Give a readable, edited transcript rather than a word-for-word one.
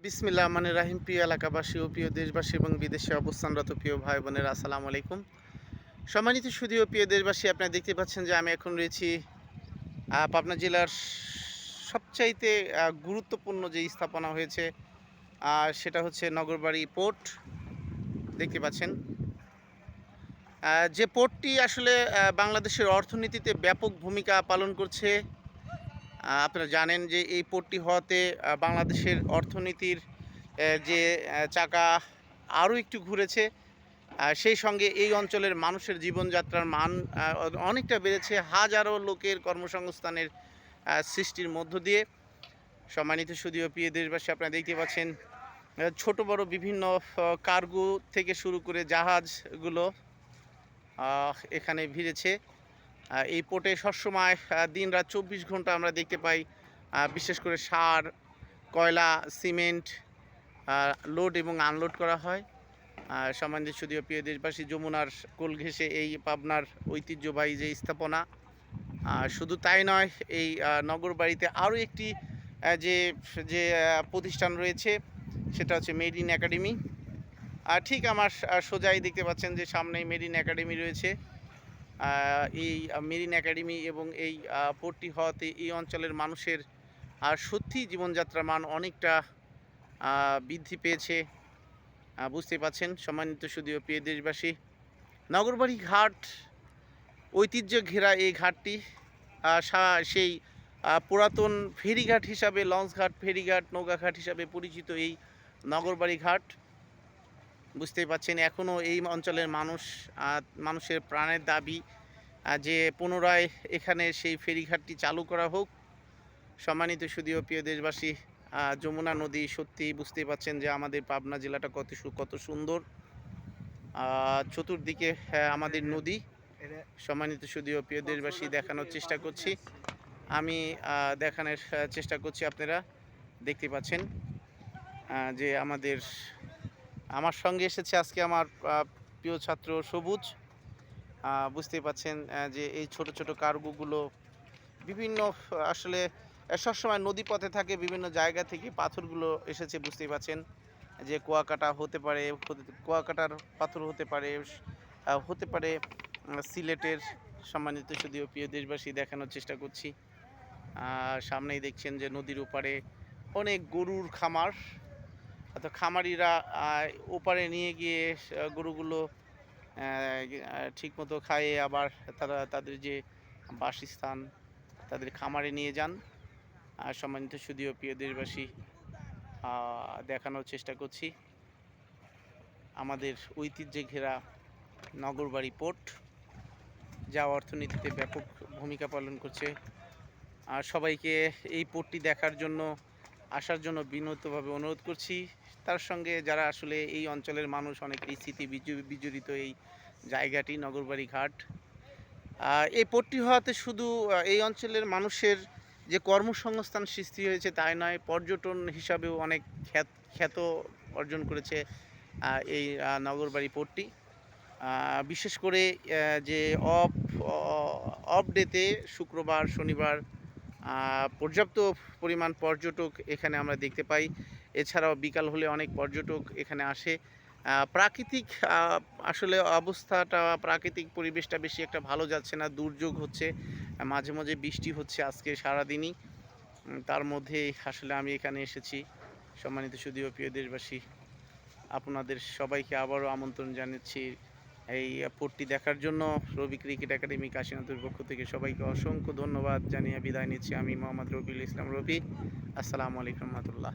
বিসমিল্লাহ মানে রাহিম। প্রিয় এলাকাবাসী ও প্রিয় দেশবাসী এবং বিদেশে অবস্থানরত প্রিয় ভাই বোনেরা, আসসালামু আলাইকুম। সম্মানিত সুধী ও প্রিয় দেশবাসী, আপনারা দেখতে পাচ্ছেন যে আমি এখন রয়েছি পাবনা জেলার সবচাইতে গুরুত্বপূর্ণ যে স্থাপনা হয়েছে সেটা হচ্ছে নগরবাড়ি পোর্ট। দেখতে পাচ্ছেন যে পোর্টটি আসলে বাংলাদেশের অর্থনীতিতে ব্যাপক ভূমিকা পালন করছে। আপনারা জানেন যে এই পোর্টটি হওয়াতে বাংলাদেশের অর্থনীতির যে চাকা আরও একটু ঘুরেছে। সেই সঙ্গে এই অঞ্চলের মানুষের জীবনযাত্রার মান অনেকটা বেড়েছে। হাজারো লোকের কর্মসংস্থানের সৃষ্টির মধ্য দিয়ে। সম্মানিত সুধীয় প্রিয় দেশবাসী, আপনারা দেখতে পাচ্ছেন ছোট বড় বিভিন্ন কার্গো থেকে শুরু করে জাহাজগুলো এখানে ভিড়েছে। এই পোর্টে সবসময় দিনরাত 24 ঘন্টা আমরা দেখতে পাই। বিশেষ করে সার, কয়লা, সিমেন্ট লোড এবং আনলোড করা হয়। সম্মানিত সুধীয় প্রিয় দেশবাসী, যমুনার কোল ঘেঁষে এই পাবনার ঐতিহ্যবাহী যে স্থাপনা। শুধু তাই নয়, এই নগরবাড়িতে আরও একটি যে যে প্রতিষ্ঠান রয়েছে সেটা হচ্ছে মেড ইন একাডেমি। ঠিক আমার সোজাই দেখতে পাচ্ছেন যে সামনেই মেড ইন একাডেমি রয়েছে। এই মেরিন একাডেমি এবং এই পোর্টটি হওয়াতে এই অঞ্চলের মানুষের সত্যিই জীবনযাত্রার মান অনেকটা বৃদ্ধি পেয়েছে। বুঝতে পাচ্ছেন সম্মানিত সুধীয় প্রিয় দেশবাসী, নগরবাড়ি ঘাট ঐতিহ্য ঘেরা এই ঘাটটি সেই পুরাতন ফেরিঘাট হিসাবে, লঞ্চঘাট, ফেরিঘাট, নৌকাঘাট হিসাবে পরিচিত এই নগরবাড়ি ঘাট। বুঝতেই পাচ্ছেন এখনও এই অঞ্চলের মানুষের প্রাণের দাবি যে পুনরায় এখানে সেই ফেরিঘাটটি চালু করা হোক। সম্মানিত সুধীয় প্রিয় দেশবাসী, যমুনা নদী সত্যি বুঝতেই পাচ্ছেন যে আমাদের পাবনা জেলাটা কত সুন্দর। চতুর্দিকে আমাদের নদী। সম্মানিত সুধীয় প্রিয় দেশবাসী, দেখানোর চেষ্টা করছি আমি, দেখানোর চেষ্টা করছি। আপনারা দেখতে পাচ্ছেন যে আমার সঙ্গে এসেছে আজকে আমার প্রিয় ছাত্র সবুজ। বুঝতেই পাচ্ছেন যে এই ছোট ছোট কার্গোগুলো বিভিন্ন আসলে সবসময় নদীপথে থাকে, বিভিন্ন জায়গা থেকে পাথরগুলো এসেছে। বুঝতেই পাচ্ছেন যে কুয়াকাটা হতে পারে, কুয়াকাটার পাথর হতে পারে, হতে পারে সিলেটের। সম্মানিত সুধীয় প্রিয় দেশবাসী, দেখানোর চেষ্টা করছি। সামনেই দেখছেন যে নদীর ওপারে অনেক গরুর খামার। তো খামারিরা ওপারে নিয়ে গিয়ে গরুগুলো ঠিকমতো খাইয়ে আবার তারা তাদের যে বাসস্থান, তাদের খামারে নিয়ে যান। সম্মানিত সুধীয় প্রিয় দেশবাসী, দেখানোর চেষ্টা করছি আমাদের ঐতিহ্যে ঘেরা নগরবাড়ি পোর্ট, যা অর্থনীতিতে ব্যাপক ভূমিকা পালন করছে। আর সবাইকে এই পোর্টটি দেখার জন্য, আসার জন্য বিনীতভাবে অনুরোধ করছি। তার সঙ্গে যারা আসলে এই অঞ্চলের মানুষ, অনেকেই স্মৃতি বিজড়িত এই জায়গাটি নগরবাড়ি ঘাট। এই পোর্টটি হওয়াতে শুধু এই অঞ্চলের মানুষের যে কর্মসংস্থান সৃষ্টি হয়েছে তাই নয়, পর্যটন হিসাবেও অনেক খ্যাত অর্জন করেছে এই নগরবাড়ি পোর্টটি। বিশেষ করে যে অফ ডেতে শুক্রবার, শনিবার পর্যাপ্ত পরিমাণ পর্যটক এখানে আমরা দেখতে পাই। এছাড়াও বিকাল হলে অনেক পর্যটক এখানে আসে। প্রাকৃতিক আসলে অবস্থাটা, প্রাকৃতিক পরিবেশটা বেশি একটা ভালো যাচ্ছে না, দুর্যোগ হচ্ছে, মাঝে মাঝে বৃষ্টি হচ্ছে আজকে সারাদিনই। তার মধ্যে আসলে আমি এখানে এসেছি। সম্মানিত সুধীয় প্রিয় দেশবাসী, আপনাদের সবাইকে আবারও আমন্ত্রণ জানাচ্ছি এই পোর্টটি দেখার জন্য। রবি ক্রিকেট একাডেমি কাশীনাথের পক্ষ থেকে সবাইকে অসংখ্য ধন্যবাদ জানিয়ে বিদায় নিচ্ছি আমি মোহাম্মদ রবিউল ইসলাম রবি। আসসালামু আলাইকুম রহমতুল্লাহ।